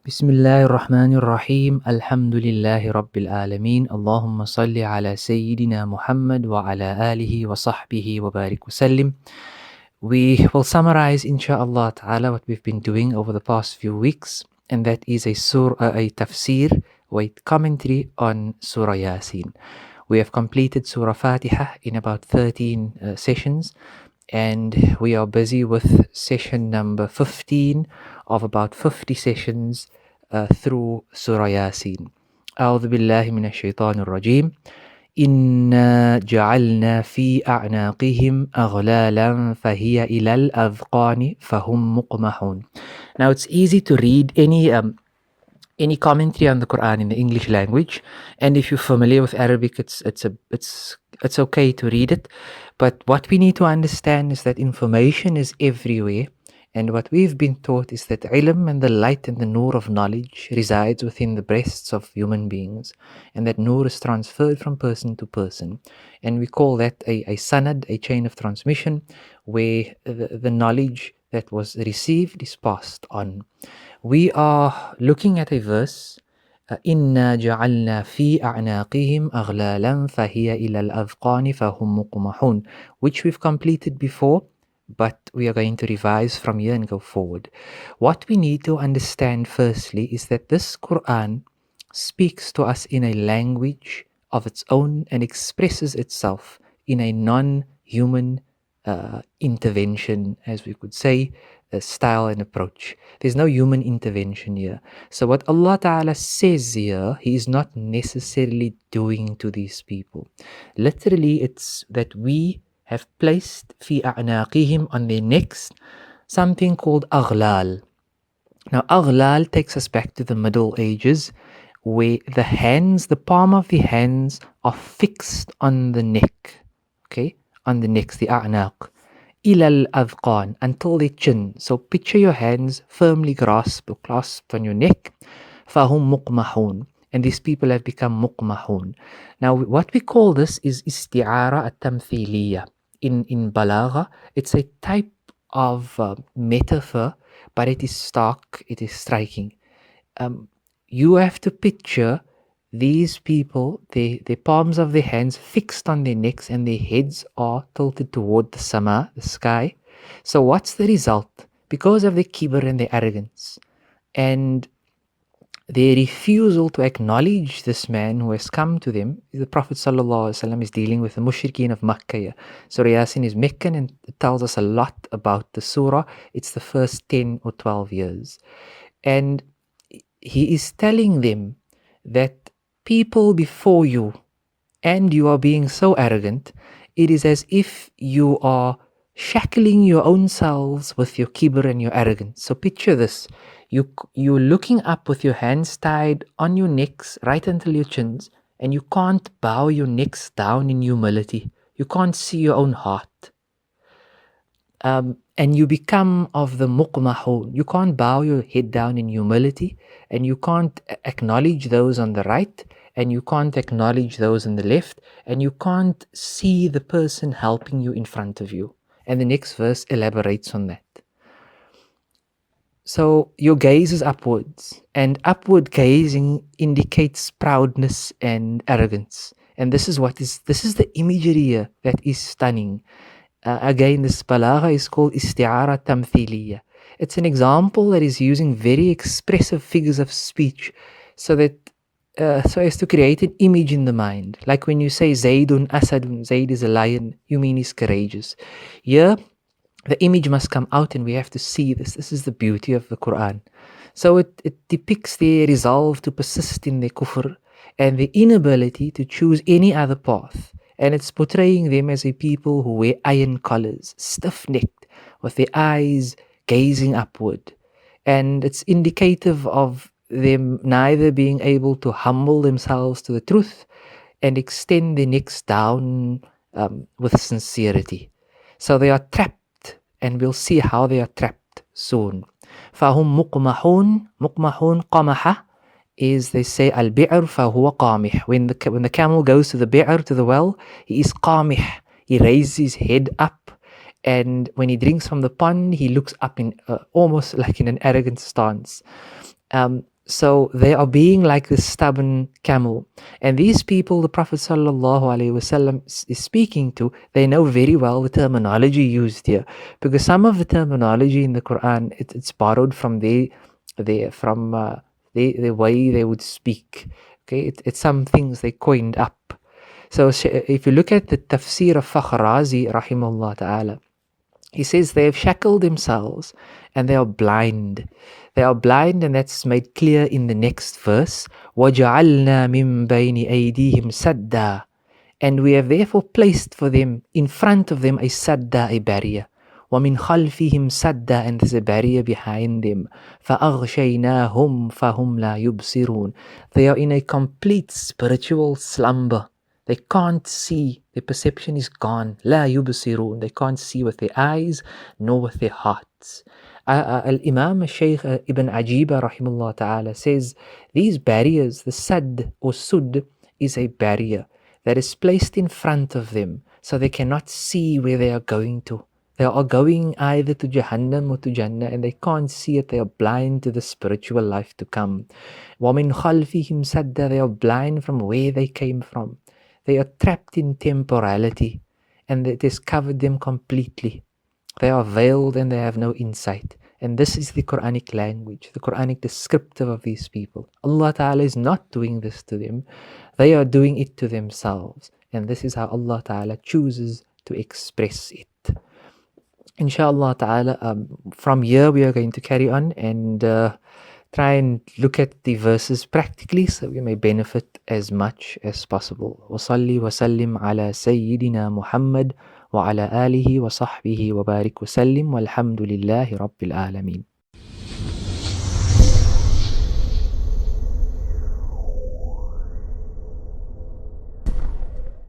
بسم الله الرحمن الرحيم الحمد لله رب العالمين اللهم صل على سيدنا محمد وعلى آله وصحبه وبارك وسلم. We will summarize inshallah ta'ala what we've been doing over the past few weeks, and that is a tafsir or a commentary on Surah Yasin. We have completed Surah Fatiha in about 13 sessions, and we are busy with session number 15 of about 50 sessions through Surah Yasin. أعوذ بالله من الشيطان الرجيم. إنا جعلنا في أعناقهم أغلالا فهي إلى الأذقان فهم مقمحون. Now it's easy to read any commentary on the Quran in the English language, and if you're familiar with Arabic, it's okay to read it. But what we need to understand is that information is everywhere, and what we've been taught is that ilm and the light and the nur of knowledge resides within the breasts of human beings, and that nur is transferred from person to person, and we call that a sanad, a chain of transmission, where the knowledge that was received is passed on. We are looking at a verse, إِنَّا جَعَلْنَا فِي أَعْنَاقِهِمْ أَغْلَالًا فَهِيَ إِلَى الْأَذْقَانِ فَهُمْ مُقْمَحُونَ, which we've completed before, but we are going to revise from here and go forward. What we need to understand firstly is that this Quran speaks to us in a language of its own and expresses itself in a non-human intervention, as we could say, style and approach. There's no human intervention here. So what Allah Ta'ala says here, He is not necessarily doing to these people. Literally, it's that we have placed fi a'naqihim, on their necks, something called aghlal. Now, aghlal takes us back to the Middle Ages, where the hands, the palm of the hands, are fixed on the neck. Okay? On the necks, the a'naq. Ilal adhqan, until their chin. So picture your hands firmly grasped or clasped on your neck. Fahum muqmahun. And these people have become muqmahun. Now, what we call this is isti'ara at-tamthiliya. In balagha, it's a type of metaphor, but it is stark, it is striking. You have to picture these people, their palms of their hands fixed on their necks, and their heads are tilted toward the sama, the sky. So what's the result? Because of their kibr and their arrogance, and their refusal to acknowledge this man who has come to them, the Prophet ﷺ is dealing with the mushrikeen of Makkah. Surah Yasin is Meccan, and it tells us a lot about the surah. It's the first 10 or 12 years. And he is telling them that people before you, and you are being so arrogant, it is as if you are shackling your own selves with your kibr and your arrogance. So picture this. You're looking up with your hands tied on your necks right until your chins, and you can't bow your necks down in humility. You can't see your own heart. And you become of the muqmahun. You can't bow your head down in humility, and you can't acknowledge those on the right, and you can't acknowledge those on the left, and you can't see the person helping you in front of you. And the next verse elaborates on that. So your gaze is upwards, and upward gazing indicates proudness and arrogance. And this is the imagery here that is stunning. Again, this balagha is called isti'ara tamthiliya. It's an example that is using very expressive figures of speech so as to create an image in the mind. Like when you say Zaydun Asadun, Zayd is a lion, you mean he's courageous. Here, the image must come out, and we have to see this. This is the beauty of the Quran. So it depicts their resolve to persist in their kufr and the inability to choose any other path. And it's portraying them as a people who wear iron collars, stiff-necked, with their eyes gazing upward. And it's indicative of them neither being able to humble themselves to the truth and extend their necks down with sincerity. So they are trapped, and we'll see how they are trapped soon. فَهُمْ مُقْمَحُونَ. مُقْمَحُونَ قَمَحَ is, they say, al-bi'r fahuwa qamih. When the camel goes to the bi'r, to the well, he is qamih. He raises his head up, and when he drinks from the pond, he looks up in almost like in an arrogant stance. So they are being like this stubborn camel. And these people, the Prophet ﷺ is speaking to, they know very well the terminology used here. Because some of the terminology in the Quran, it's borrowed from the way they would speak. Okay, it's some things they coined up. So if you look at the Tafsir of Fakhr Razi, rahimahullah ta'ala, he says they have shackled themselves and they are blind. They are blind, and that's made clear in the next verse. وَجَعَلْنَا مِن بَيْنِ أَيْدِيهِمْ سَدًّا. And we have therefore placed for them, in front of them, a sadda, a barrier. وَمِنْ خَلْفِهِمْ سَدًّا. And there's a barrier behind them. فَأَغْشَيْنَاهُمْ فَهُمْ لَا يُبْصِرُونَ. They are in a complete spiritual slumber. They can't see. Their perception is gone. لَا يُبْصِرُونَ. They can't see with their eyes nor with their hearts. Al-Imam Shaykh Ibn Ajiba rahimahullah ta'ala says these barriers, the sad or sud, is a barrier that is placed in front of them so they cannot see where they are going to. They are going either to Jahannam or to Jannah, and they can't see it. They are blind to the spiritual life to come. وَمِنْ خَلْفِهِمْ سَدًّا. They are blind from where they came from. They are trapped in temporality, and it has covered them completely. They are veiled and they have no insight. And this is the Quranic language, the Quranic descriptive of these people. Allah Ta'ala is not doing this to them. They are doing it to themselves. And this is how Allah Ta'ala chooses to express it. Inshallah Ta'ala, from here we are going to carry on and try and look at the verses practically so we may benefit as much as possible. وَصَلِّ وَسَلِّمْ عَلَى سَيِّدِنَا مُحَمَّدٍ وعلى آله وصحبه وبارك وسلم والحمد لله رب العالمين.